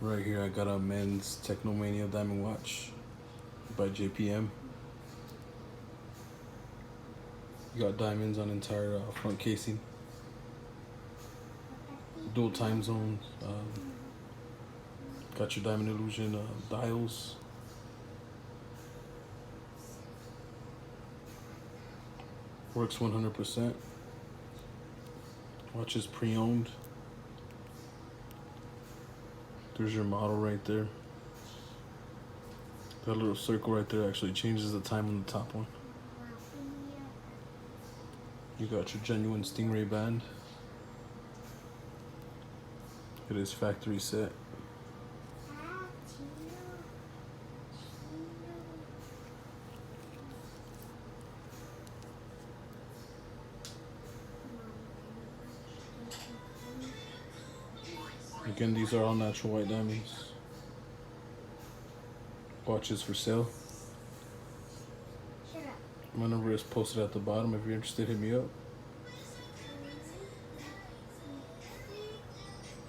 Right here I got a men's Techno Mania diamond watch by JPM. You got diamonds on entire front casing. Dual time zones. Got your diamond illusion dials. Works 100%. Watch is pre-owned. There's your model right there. That little circle right there actually changes the time on the top one. You got your genuine Stingray band. It is factory set. Again, these are all natural white diamonds. Watches for sale. My number is posted at the bottom. If you're interested, hit me up.